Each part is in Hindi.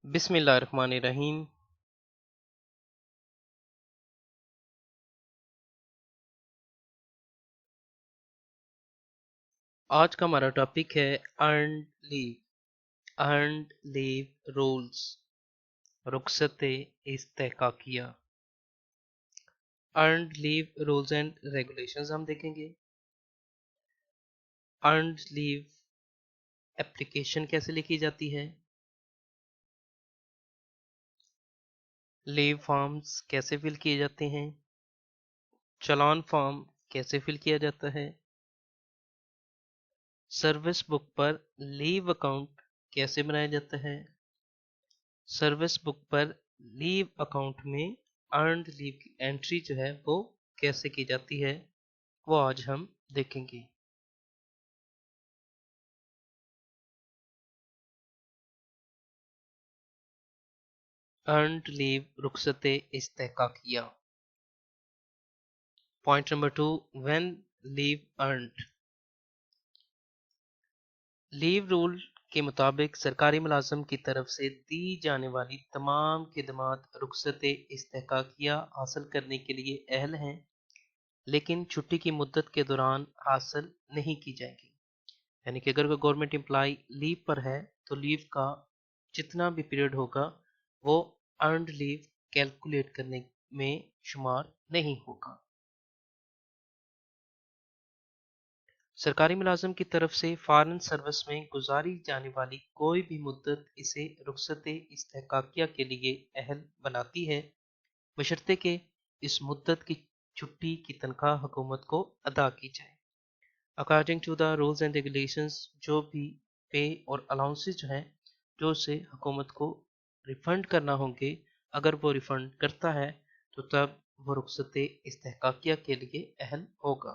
बिस्मिल्लाहिर्रहमानिर्रहीम। आज का हमारा टॉपिक है earned leave. Earned leave rules, रुखसते इस्तेहकाकिया। Earned leave rules and regulations हम देखेंगे। अर्न्ड लीव एप्लीकेशन कैसे लिखी जाती है, लीव फॉर्म्स कैसे फिल किए जाते हैं, चालान फॉर्म कैसे फिल किया जाता है, सर्विस बुक पर लीव अकाउंट कैसे बनाया जाता है, सर्विस बुक पर लीव अकाउंट में अर्न्ड लीव की एंट्री जो है वो कैसे की जाती है, वो आज हम देखेंगे। अर्न्ड लीव रुखसते इस्तेहकाकिया। Point number 2, when leave earned. Leave rule के मुताबिक सरकारी मुलाजम की तरफ से दी जाने वाली तमाम खिदमात रुखसते इस्तेहकाकिया हासिल करने के लिए अहल हैं, लेकिन छुट्टी की मुद्दत के दौरान हासिल नहीं की जाएगी। यानी कि अगर कोई गवर्नमेंट एम्प्लॉय लीव पर है तो लीव का जितना भी पीरियड होगा वो अर्न्ड लीव कैलकुलेट करने में शुमार नहीं होगा। सरकारी मुलाजिम की तरफ से फॉरेन सर्विस में गुजारी जाने वाली कोई भी मुद्दत इसे रुखसते इस्तेहकाकिया के लिए अहल बनाती है, बशर्ते कि इस मुद्दत की छुट्टी की तनख्वाह हुकूमत को अदा की जाए। According to the rules and regulations जो भी पे और अलाउंसेस जो हैं जो उसे हुकूमत को रिफंड करना होंगे, अगर वो रिफंड करता है तो तब वो रुखसते इस्तेहकाकिया के लिए अहल होगा।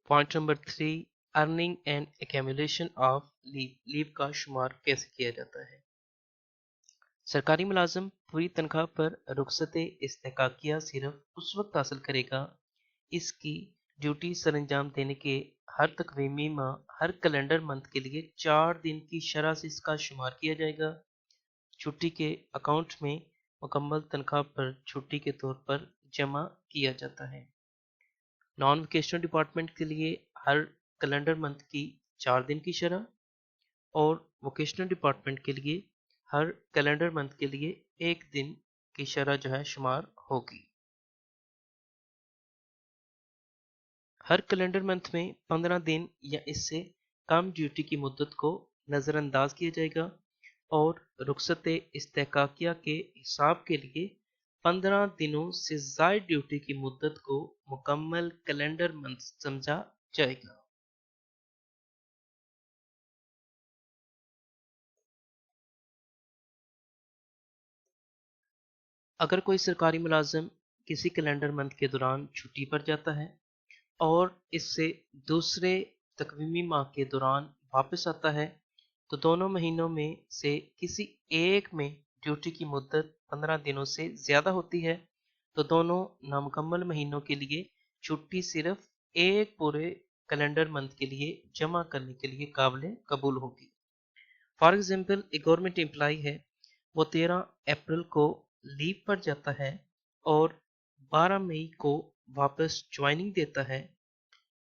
Point number 3, earning and accumulation of leave. Leave का शुमार कैसे किया जाता है। सरकारी मुलाजिम पूरी तनख्वाह पर रुखसते इस्तेहकाकिया सिर्फ उस वक्त हासिल करेगा इसकी ड्यूटी सरअंजाम देने के हर तकवीमी माह हर कैलेंडर मंथ के लिए 4 दिन की शरह से इसका शुमार किया जाएगा। छुट्टी के अकाउंट में मुकम्मल तनख्वाह पर छुट्टी के तौर पर जमा किया जाता है। नॉन वोकेशनल डिपार्टमेंट के लिए हर कैलेंडर मंथ की 4 दिन की शरह और वोकेशनल डिपार्टमेंट के लिए हर कैलेंडर मंथ के लिए 1 दिन की शरह जो है शुमार होगी। हर कैलेंडर मंथ में 15 दिन या इससे कम ड्यूटी की मुद्दत को नज़रअंदाज किया जाएगा और रुखसते इस्तेहकाकिया के हिसाब के लिए 15 दिनों से ज़ायद ड्यूटी की मुद्दत को मुकम्मल कैलेंडर मंथ समझा जाएगा। अगर कोई सरकारी मुलाजिम किसी कैलेंडर मंथ के दौरान छुट्टी पर जाता है और इससे दूसरे तकवीमी माह के दौरान वापस आता है तो दोनों महीनों में से किसी एक में ड्यूटी की मुद्दत 15 दिनों से ज़्यादा होती है तो दोनों नामुकम्मल महीनों के लिए छुट्टी सिर्फ एक पूरे कैलेंडर मंथ के लिए जमा करने के लिए काबिल कबूल होगी। फॉर एग्जाम्पल एक गवर्नमेंट एम्प्लॉय है, वो 13 अप्रैल को लीव पर जाता है और 12 मई को वापस ज्वाइनिंग देता है,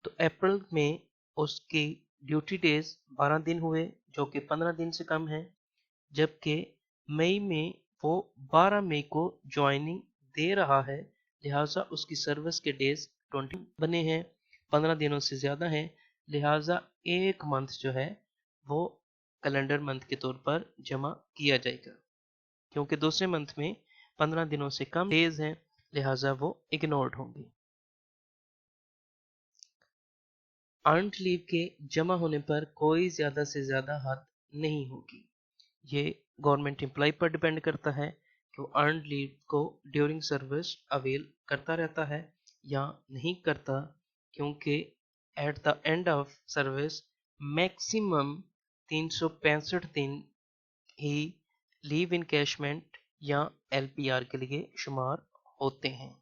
तो अप्रैल में उसकी ड्यूटी डेज 12 दिन हुए जो कि 15 दिन से कम है, जबकि मई में वो 12 मई को ज्वाइनिंग दे रहा है, लिहाजा उसकी सर्विस के डेज 20 बने हैं, 15 दिनों से ज़्यादा हैं, लिहाजा एक मंथ जो है वो कैलेंडर मंथ के तौर पर जमा किया जाएगा, क्योंकि दूसरे मंथ में 15 दिनों से कम डेज हैं, लिहाजा वो इग्नोर्ड होंगे। अर्न्ड लीव के जमा होने पर कोई ज़्यादा से ज़्यादा हद नहीं होगी। ये गवर्नमेंट एम्प्लॉय पर डिपेंड करता है कि वो अर्न्ड लीव को ड्यूरिंग सर्विस अवेल करता रहता है या नहीं करता, क्योंकि at the end of service maximum 365 दिन ही लीव इनकैशमेंट या एलपीआर के लिए शुमार होते हैं।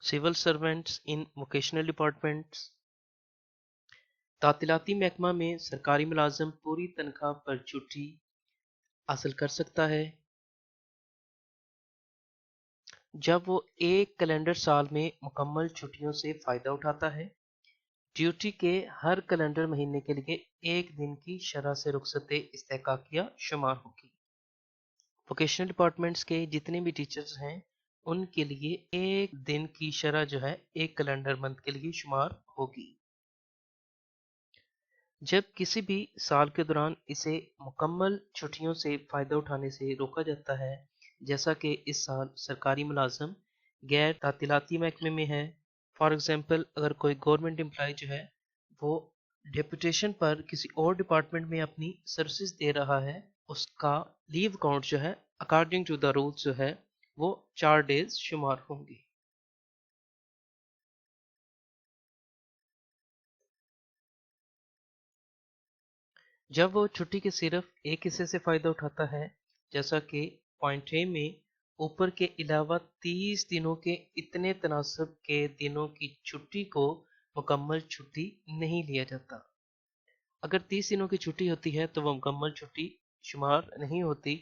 Civil servants in vocational departments. तातीलाती महकमा में सरकारी मुलाजिम पूरी तनख्वाह पर छुट्टी हासिल कर सकता है जब वो एक कैलेंडर साल में मुकम्मल छुट्टियों से फ़ायदा उठाता है। ड्यूटी के हर कैलेंडर महीने के लिए एक दिन की शरह से रुखसत इस्तेहकाकिया शुमार होगी। वोकेशनल डिपार्टमेंट्स के जितने भी टीचर्स हैं उनके लिए एक दिन की शरह जो है एक कैलेंडर मंथ के लिए शुमार होगी। जब किसी भी साल के दौरान इसे मुकम्मल छुट्टियों से फ़ायदा उठाने से रोका जाता है, जैसा कि इस साल सरकारी मुलाजिम गैर तातीलाती महकमे में है। फॉर एग्ज़ाम्पल अगर कोई गवर्नमेंट एम्प्लॉय जो है वो डेपुटेशन पर किसी और डिपार्टमेंट में अपनी सर्विसेज दे रहा है, उसका लीव अकाउंट जो है अकॉर्डिंग टू द रूल्स जो है वो 4 डेज शुमार होंगे। जब वो छुट्टी के सिर्फ एक हिस्से से फ़ायदा उठाता है, जैसा कि पॉइंट ए में ऊपर के अलावा 30 दिनों के इतने तनासब के दिनों की छुट्टी को मुकम्मल छुट्टी नहीं लिया जाता। अगर 30 दिनों की छुट्टी होती है तो वह मुकम्मल छुट्टी शुमार नहीं होती।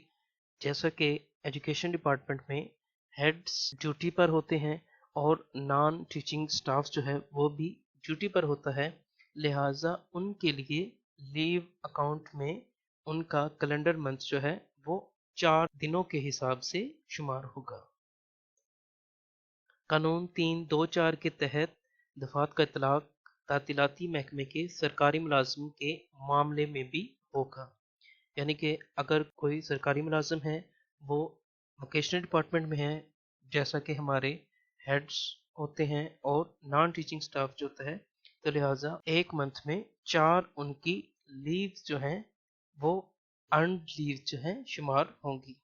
जैसा कि एजुकेशन डिपार्टमेंट में हेड्स ड्यूटी पर होते हैं और नॉन टीचिंग स्टाफ जो है वो भी ड्यूटी पर होता है, लिहाजा उनके लिए लीव अकाउंट में उनका कैलेंडर मंथ जो है वो 4 दिनों के हिसाब से शुमार होगा। कानून 324 के तहत दफात का इतलाक तातीलाती महकमे के सरकारी मुलाजिम के मामले में भी होगा। यानी कि अगर कोई सरकारी मुलाजिम है वो वोकेशनल डिपार्टमेंट में है, जैसा कि हमारे हेड्स होते हैं और नॉन टीचिंग स्टाफ जो होता है, तो लिहाजा एक मंथ में 4 उनकी लीव जो हैं वो अर्नड लीव जो हैं शुमार होंगी।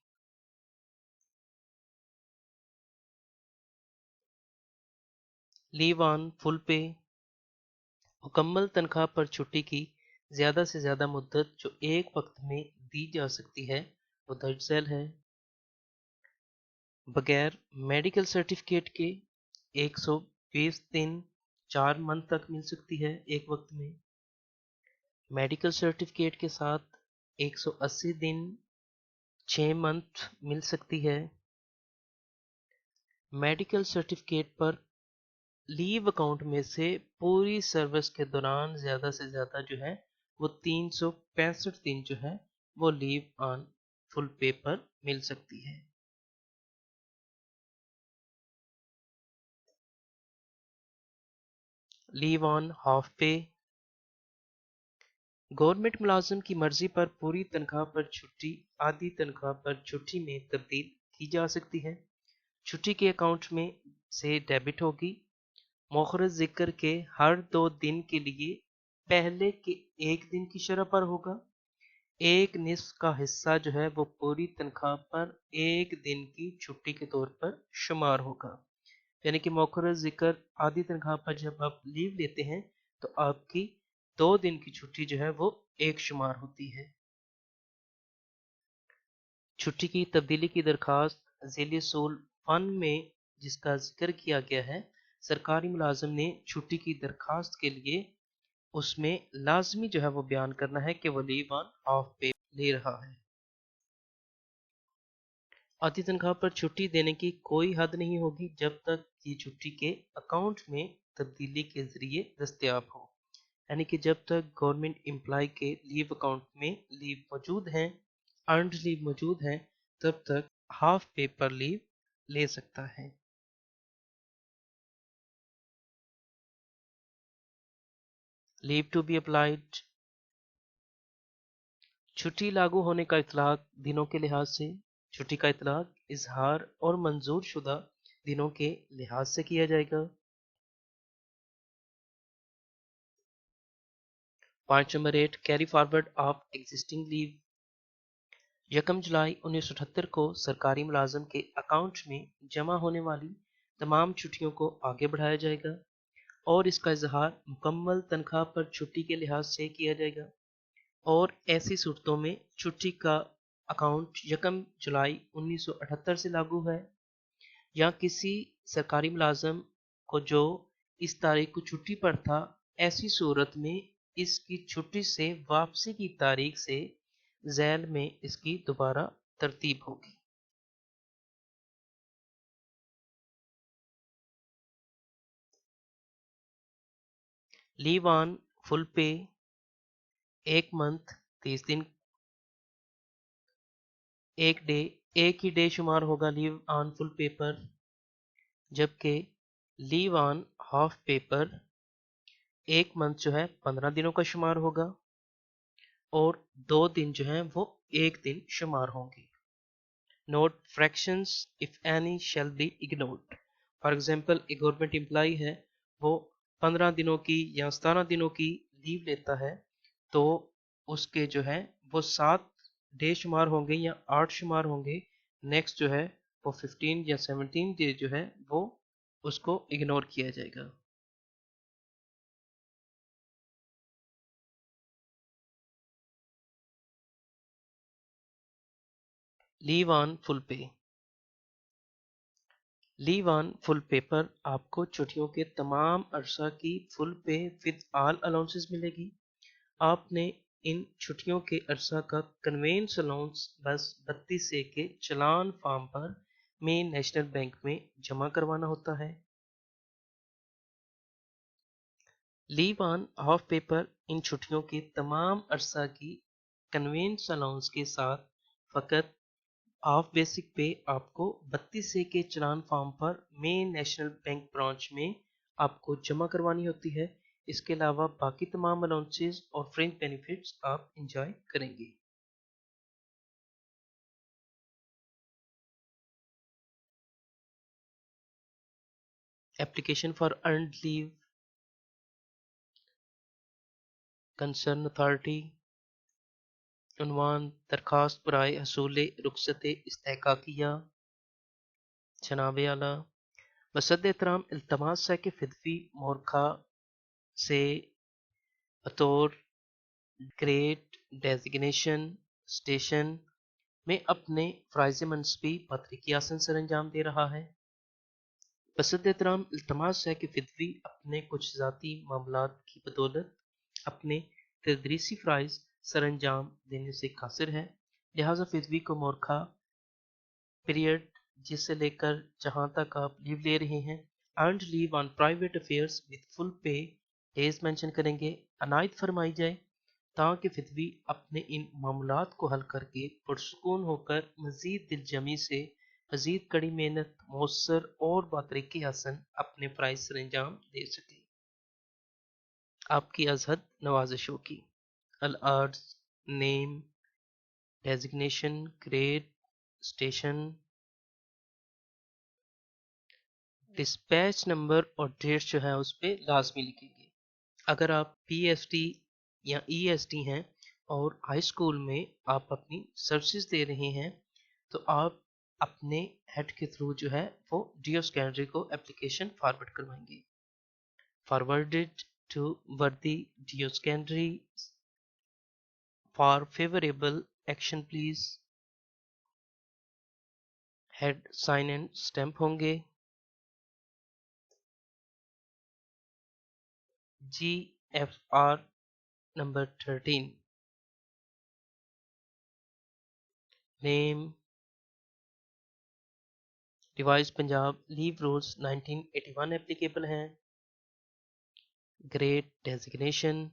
लीव ऑन फुल पे, मुकम्मल तनख्वाह पर छुट्टी की ज़्यादा से ज़्यादा मुद्दत जो एक वक्त में दी जा सकती है वो दर्ज झैल है। बगैर मेडिकल सर्टिफिकेट के 120 दिन 4 मंथ तक मिल सकती है एक वक्त में। मेडिकल सर्टिफिकेट के साथ 180 दिन 6 मंथ मिल सकती है। मेडिकल सर्टिफिकेट पर लीव अकाउंट में से पूरी सर्विस के दौरान ज़्यादा से ज़्यादा जो है वो 365 दिन जो है वो लीव ऑन फुल पे पर मिल सकती है। लीव ऑन हाफ पे, गवर्नमेंट मुलाजिम की मर्जी पर पूरी तनख्वाह पर छुट्टी आधी तनख्वाह पर छुट्टी में तब्दील की जा सकती है। छुट्टी के अकाउंट में से डेबिट होगी। मौखर जिक्र के हर 2 दिन के लिए पहले के एक दिन की शरह पर होगा। एक निस्फ का हिस्सा जो है वो पूरी तनख्वाह पर एक दिन की छुट्टी के तौर पर शुमार होगा। यानी कि मौखर जिक्र आधी तनख्वाह पर जब आप लीव लेते हैं तो आपकी 2 दिन की छुट्टी जो है वो एक शुमार होती है। छुट्टी की तब्दीली की दरखास्त ज़ैली सूल फ़न में जिसका जिक्र किया गया है, सरकारी मुलाजिम ने छुट्टी की दरखास्त के लिए उसमें लाजमी जो है वो बयान करना है कि वो लीव ऑन हाफ पे ले रहा है। आधी तनख्वाह पर छुट्टी देने की कोई हद नहीं होगी जब तक ये छुट्टी के अकाउंट में तब्दीली के जरिए दस्तयाब हो। यानी कि जब तक गवर्नमेंट एम्प्लॉय के लीव अकाउंट में लीव मौजूद हैं, अर्नड लीव मौजूद हैं, तब तक हाफ पे पर लीव ले सकता है। लीव टू बी अप्लाइड, छुट्टी लागू होने का इतलाक दिनों के लिहाज से, छुट्टी का इतलाक इजहार और मंजूर शुदा दिनों के लिहाज से किया जाएगा। Point number 8, carry forward of existing leave. 1 जुलाई 1978 को सरकारी मुलाजम के अकाउंट में जमा होने वाली तमाम छुट्टियों को आगे बढ़ाया जाएगा और इसका इजहार मुकम्मल तनख्वाह पर छुट्टी के लिहाज से किया जाएगा। और ऐसी सूरतों में छुट्टी का अकाउंट 1 जुलाई 1978 से लागू है या किसी सरकारी मुलाजम को जो इस तारीख को छुट्टी पर था, ऐसी सूरत में इसकी छुट्टी से वापसी की तारीख से झैल में इसकी दोबारा तरतीब होगी। लीव ऑन फुल पे 1 मंथ 30 दिन, एक ही डे शुमार होगा लीव ऑन फुल पे पर, जबकि लीव ऑन हाफ पे पर 1 मंथ जो है 15 दिनों का शुमार होगा और 2 दिन जो है वो 1 दिन शुमार होंगे। Note fractions if any shall be ignored. For example एक गवर्नमेंट एम्प्लॉय है, वो 15 दिनों की या 17 दिनों की लीव लेता है, तो उसके जो है वो 7 डे शुमार होंगे या 8 शुमार होंगे। नेक्स्ट जो है वो 15 या 17 डे जो है वो उसको इग्नोर किया जाएगा। लीव ऑन फुल पे। लीव ऑन फुल पे पर आपको छुट्टियों के तमाम अरसा की फुल पे विद ऑल अलाउंसेस मिलेगी। आपने इन छुट्टियों के अरसा का कन्वेंस अलाउंस बस 32 ए के चलान फॉर्म पर मेन नेशनल बैंक में जमा करवाना होता है। लीव ऑन हाफ पे पर इन छुट्टियों के तमाम अरसा की कन्वेंस अलाउंस के साथ फ़कत हाफ बेसिक पे आपको 32 ए के चलान फॉर्म पर मेन नेशनल बैंक ब्रांच में आपको जमा करवानी होती है। इसके अलावा बाकी तमाम अलाउंसेस और फ्रिंज बेनिफिट्स आप इंजॉय करेंगे। Application for earned leave, concern authority, उन्वान दरखास्त बराए हसूल रुखसत इस्तेहकाकिया, जनाब आला बसद एहतराम इल्तमास है कि फिदवी मोरखा से बतौर ग्रेड डेजिग्नेशन स्टेशन में अपने फ़राइज़ मनसबी पत्री की आसन सर अंजाम दे रहा है। बसद एहतराम इल्तमास है कि फिदवी अपने कुछ ज़ाती मामलात की बदौलत अपने तदरीसी फ़राइज़ सर अंजाम देने से कासिर है, लिहाजा फिदवी को मोरखा पीरियड जिसे लेकर जहां तक आप लीव ले रहे हैं, earned leave on private affairs with full पे डेज मेंशन करेंगे अनायत फरमाई जाए, ताकि फिदवी अपने इन मामलात को हल करके पुरसुकून होकर मज़ीद दिलजमी से मज़ीद कड़ी मेहनत मौसर और बातरीकी हसन अपने फ़राइज़ सर अंजाम दे सके। आपकी अजहद नवाजिशों की अल आर्ट्स, name, designation, grade, station, dispatch number और डेट जो है उस पर लाजमी लिखेंगे। अगर आप पीएसटी या ईएसटी हैं और हाई स्कूल में आप अपनी सर्विसेज दे रहे हैं, तो आप अपने हेड के थ्रू जो है वो डीओ सेकेंडरी को एप्लीकेशन फॉरवर्ड करवाएंगे। Forwarded to worthy DO secondary for favourable action please. Head sign and stamp होंगे। GFR number 13। Name revise Punjab leave rules 1981 applicable हैं। Grade designation,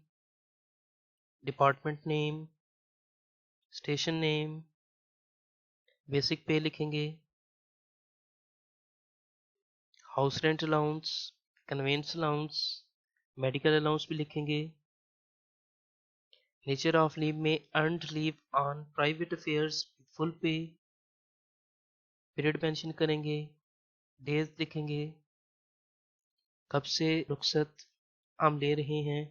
department name, station name, basic pay लिखेंगे। House rent allowance, conveyance allowance, medical allowance भी लिखेंगे। नेचर ऑफ लीव में earned leave on private affairs full pay, period mention करेंगे, डेज लिखेंगे, कब से रुखसत हम ले रहे हैं।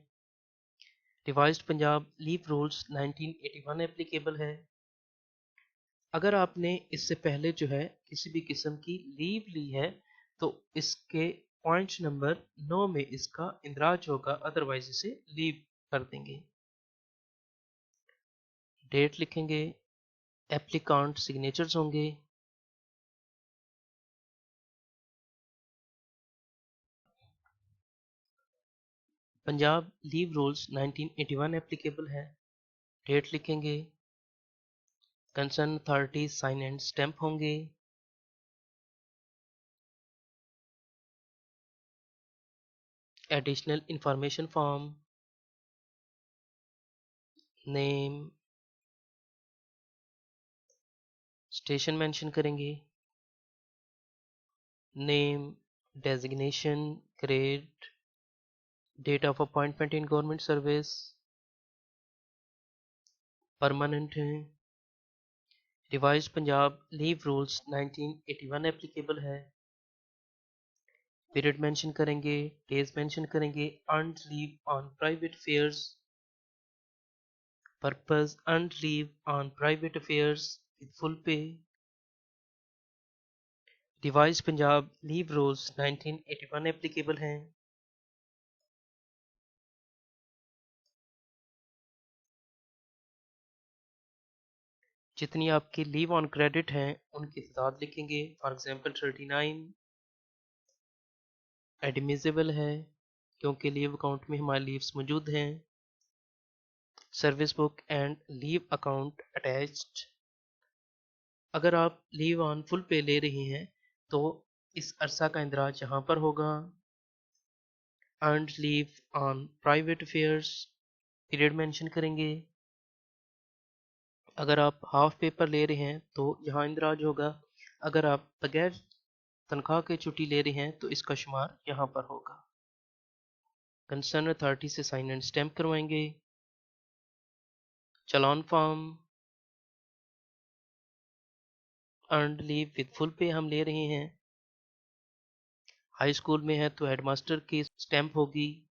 Revised Punjab leave rules 1981 applicable है। अगर आपने इससे पहले जो है किसी भी किस्म की लीव ली है, तो इसके पॉइंट नंबर 9 में इसका इंदराज होगा, अदरवाइज इसे लीव कर देंगे। डेट लिखेंगे, एप्लीकांट सिग्नेचर्स होंगे। पंजाब लीव रूल्स 1981 एप्लीकेबल है। डेट लिखेंगे, concern authority sign and stamp होंगे। Additional information form, name, station mention करेंगे, name, designation, grade, date of appointment in government service, permanent है। Revise Punjab leave rules 1981 applicable है। पीरियड मेंशन करेंगे, डेज मेंशन करेंगे, earned leave on private affairs, purpose earned leave on private affairs with full pay. Revise Punjab leave rules 1981 applicable हैं। जितनी आपकी लीव ऑन क्रेडिट हैं उनकी तादाद लिखेंगे। फॉर एग्जांपल 39 एडमिसिबल है क्योंकि लीव अकाउंट में हमारी लीव्स मौजूद हैं। Service book and leave account attached. अगर आप लीव ऑन फुल पे ले रही हैं तो इस अरसा का इंदराज यहाँ पर होगा। Earned leave on private affairs, period mention करेंगे। अगर आप हाफ पेपर ले रहे हैं तो यहाँ इंदराज होगा। अगर आप बगैर तनख्वाह के छुट्टी ले रहे हैं तो इसका शुमार यहाँ पर होगा। कंसर्न अथॉरिटी से साइन एंड स्टैंप करवाएंगे। Challan form, earned leave with full pay हम ले रहे हैं। हाई स्कूल में है तो हेडमास्टर की स्टैंप होगी।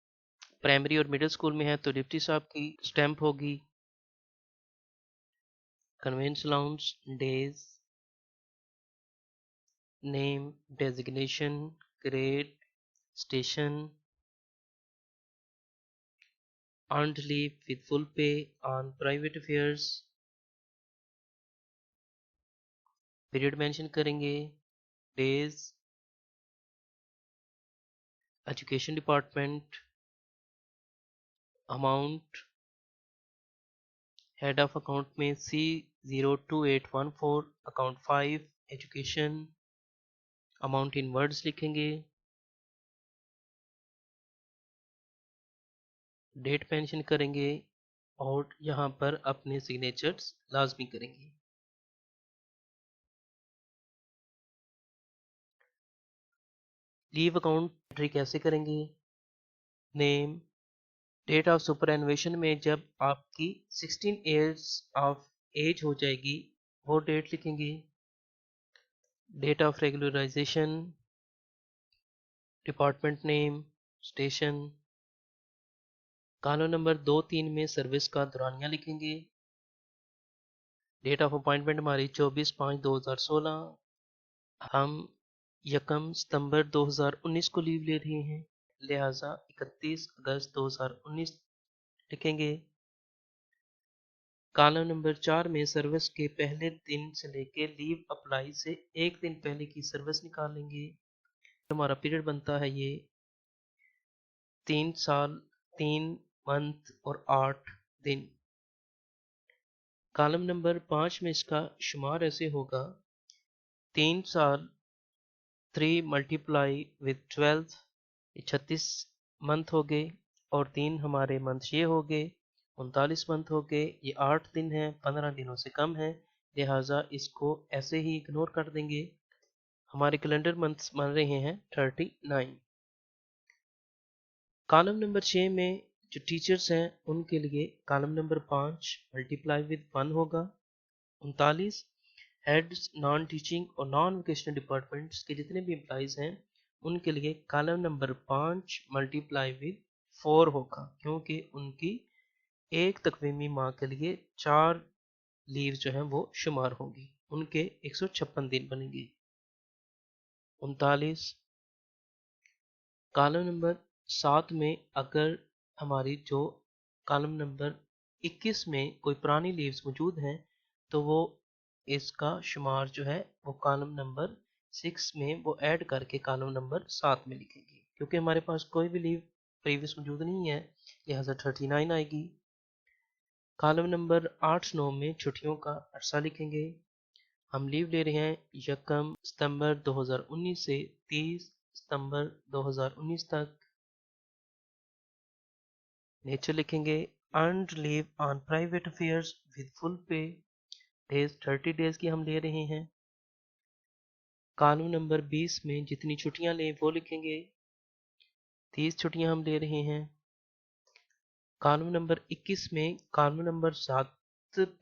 प्राइमरी और मिडिल स्कूल में है तो डिप्टी साहब की स्टैंप होगी। Conveyance allowance, days, name, designation, grade, station, earned leave with full pay on private affairs, period mention करेंगे, days, education department, amount, head of account में C02814 account 5 education, amount in words लिखेंगे, डेट मेंशन करेंगे और यहाँ पर अपने सिग्नेचर्स लाजमी करेंगे। लीव अकाउंट एंट्री कैसे करेंगे? नेम, डेट ऑफ सुपरएनुएशन में जब आपकी 16 ईयर्स ऑफ एज हो जाएगी वो डेट लिखेंगे। Date of regularisation, department name, station. Column number 2-3 में सर्विस का दौरानिया लिखेंगे। डेट ऑफ अपॉइंटमेंट हमारी 24/5/2016। हम 1 सितंबर 2019 को लीव ले रहे हैं, लिहाजा 31 अगस्त 2019 लिखेंगे। कॉलम नंबर 4 में सर्विस के पहले दिन से लेके लीव अप्लाई से एक दिन पहले की सर्विस निकालेंगे। हमारा पीरियड बनता है ये 3 साल 3 मंथ और 8 दिन। कॉलम नंबर 5 में इसका शुमार ऐसे होगा 3 साल 3 मल्टीप्लाई विद 12, 36 मंथ हो गए और 3 हमारे मंथ ये हो गए 39 मंथ हो गए। ये 8 दिन है, 15 दिनों से कम है, लिहाजा इसको ऐसे ही इग्नोर कर देंगे। हमारे कैलेंडर मंथ्स बन रहे हैं 39। कॉलम नंबर 6 में जो टीचर्स हैं उनके लिए कॉलम नंबर 5 मल्टीप्लाई विद 1 होगा 39। हेड्स नॉन टीचिंग और नॉन वोकेशनल डिपार्टमेंट्स के जितने भी एम्प्लॉइज हैं उनके लिए कॉलम नंबर 5 मल्टीप्लाई विद 4 होगा क्योंकि उनकी एक तकवीमी माह के लिए 4 लीव जो हैं वो शुमार होंगी, उनके 156 दिन बनेंगे। 39। कॉलम नंबर 7 में अगर हमारी जो कॉलम नंबर 21 में कोई पुरानी लीव्स मौजूद हैं तो वो इसका शुमार जो है वो कॉलम नंबर 6 में वो ऐड करके कॉलम नंबर 7 में लिखेंगे। क्योंकि हमारे पास कोई भी लीव प्रीवियस मौजूद नहीं है, लिहाजा 39 आएगी। कॉलम नंबर 8-9 में छुट्टियों का अरसा लिखेंगे। हम लीव ले रहे हैं 1 सितंबर 2019 से 30 सितंबर 2019 तक। नेचर लिखेंगे earned leave on private affairs with full पे, डेज 30 डेज की हम ले रहे हैं। कॉलम नंबर 20 में जितनी छुट्टियां लें वो लिखेंगे, 30 छुट्टियां हम ले रहे हैं। कॉलम नंबर 21 में कॉलम नंबर 7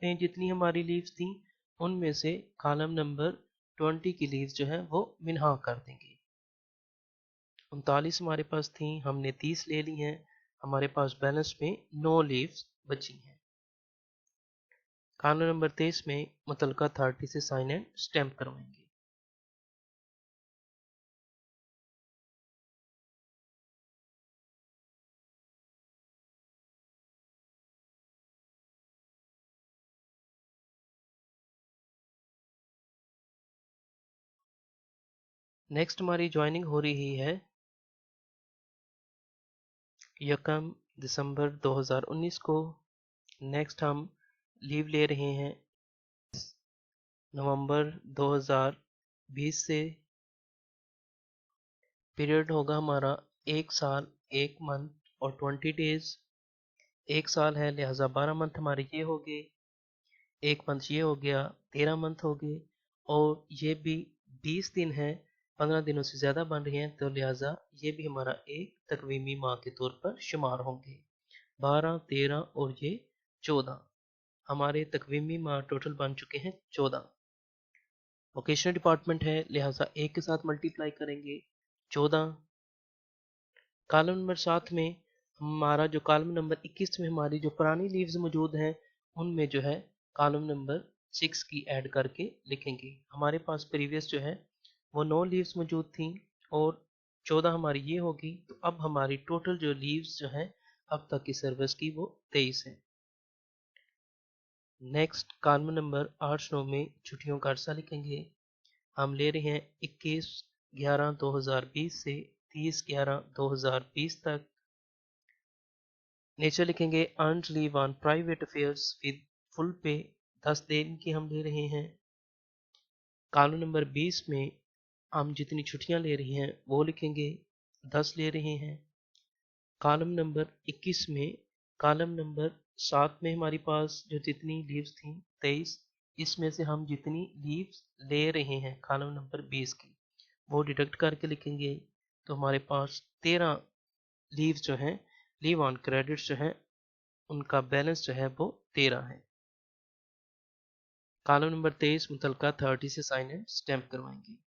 में जितनी हमारी लीव्स थी उनमें से कॉलम नंबर 20 की लीव्स जो है वो मिनहा कर देंगे। 39 हमारे पास थी, हमने 30 ले ली हैं, हमारे पास बैलेंस में 9 लीव्स बची हैं। कॉलम नंबर 23 में मुतलका अथॉरिटी से साइन एंड स्टैम्प करवाएंगे। नेक्स्ट हमारी ज्वाइनिंग हो रही है 1 दिसंबर 2019 को। नेक्स्ट हम लीव ले रहे हैं नवंबर 2020 से। पीरियड होगा हमारा 1 साल 1 मंथ और 20 डेज। 1 साल है लिहाजा 12 मंथ हमारे ये हो गए, 1 मंथ ये हो गया, 13 मंथ हो गए, और ये भी 20 दिन है, 15 दिनों से ज़्यादा बन रही हैं, तो लिहाजा ये भी हमारा एक तकवीमी माह के तौर पर शुमार होंगे। 12, 13 और ये 14 हमारे तकवीमी माह टोटल बन चुके हैं 14। वोकेशनल डिपार्टमेंट है लिहाजा 1 के साथ मल्टीप्लाई करेंगे 14। कॉलम नंबर 7 में हमारा जो कॉलम नंबर 21 में हमारी जो पुरानी लीव्स मौजूद हैं उनमें जो है कॉलम नंबर 6 की ऐड करके लिखेंगे। हमारे पास प्रीवियस जो है वो 9 लीव्स मौजूद थी और 14 हमारी ये होगी, तो अब हमारी टोटल जो लीव्स जो हैं अब तक की सर्विस की वो 23 है। नेक्स्ट कॉलम नंबर 8-9 में छुट्टियों का अरसा लिखेंगे। हम ले रहे हैं 21/11/2020 से 30/11/2020 तक। नेचर लिखेंगे earned leave on private affairs with full पे, 10 दिन की हम ले रहे हैं। कॉलम नंबर 20 में हम जितनी छुट्टियां ले रही हैं वो लिखेंगे, 10 ले रहे हैं। कॉलम नंबर 21 में कॉलम नंबर 7 में हमारे पास जो जितनी लीव्स थी 23, इसमें से हम जितनी लीव्स ले रहे हैं कॉलम नंबर 20 की वो डिडक्ट करके लिखेंगे, तो हमारे पास 13 लीव्स जो हैं लीव ऑन क्रेडिट्स जो हैं उनका बैलेंस जो है वो 13 है। कॉलम नंबर 23 मुतलका अथॉरिटी से साइन एंड स्टैम्प करवाएंगे।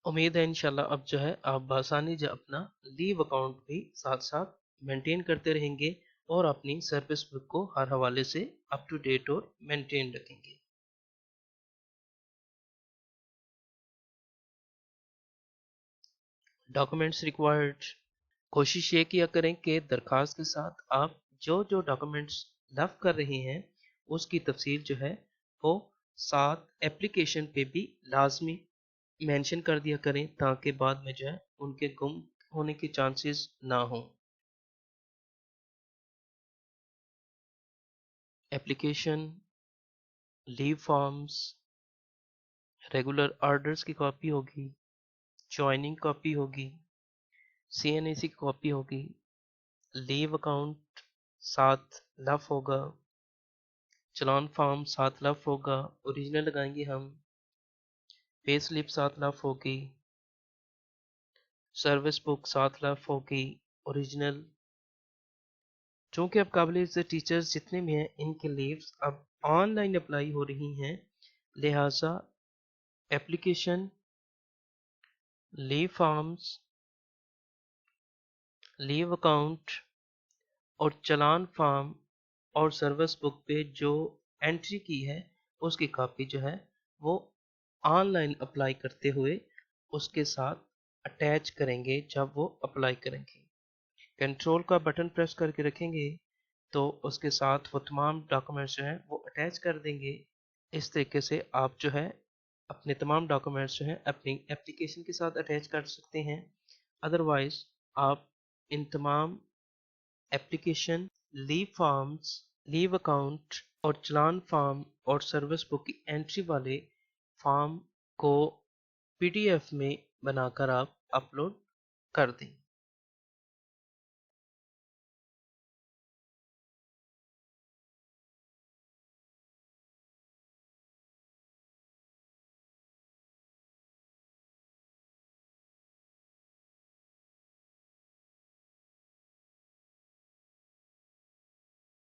उम्मीद है इंशाल्लाह अब जो है आप बआसानी जो अपना लीव अकाउंट भी साथ साथ मेंटेन करते रहेंगे और अपनी सर्विस बुक को हर हवाले से अप टू डेट और मेंटेन रखेंगे। Documents required. कोशिश ये किया करें कि दरखास्त के साथ आप जो जो डॉक्यूमेंट्स लव कर रहे हैं उसकी तफसील जो है वो साथ एप्लीकेशन पे भी लाजमी मेंशन कर दिया करें, ताकि बाद में जो है उनके गुम होने के चांसेस ना हो। Application, leave forms, regular orders की कॉपी होगी, ज्वाइनिंग कॉपी होगी, CNAC की कॉपी होगी, लीव अकाउंट साथ लफ होगा, चलान फॉर्म साथ लफ होगा, ओरिजिनल लगाएंगे हम, पे स्लिप साथ लफ होगी, सर्विस बुक साथ लफ होगी ओरिजिनल। चूँकि अब काबिल से टीचर्स जितने भी हैं इनके लीव्स अब ऑनलाइन अप्लाई हो रही हैं, लिहाजा application, leave forms, leave account और चलान फॉर्म और सर्विस बुक पे जो एंट्री की है उसकी कॉपी जो है वो ऑनलाइन अप्लाई करते हुए उसके साथ अटैच करेंगे जब वो अप्लाई करेंगे। कंट्रोल का बटन प्रेस करके रखेंगे तो उसके साथ वो तमाम डॉक्यूमेंट्स जो हैं वो अटैच कर देंगे। इस तरीके से आप जो है अपने तमाम डॉक्यूमेंट्स जो हैं अपनी एप्लीकेशन के साथ अटैच कर सकते हैं। अदरवाइज आप इन तमाम application, leave forms, leave account और चलान फॉर्म और सर्विस बुक की एंट्री वाले फॉर्म को पीडीएफ में बनाकर आप अपलोड कर दें।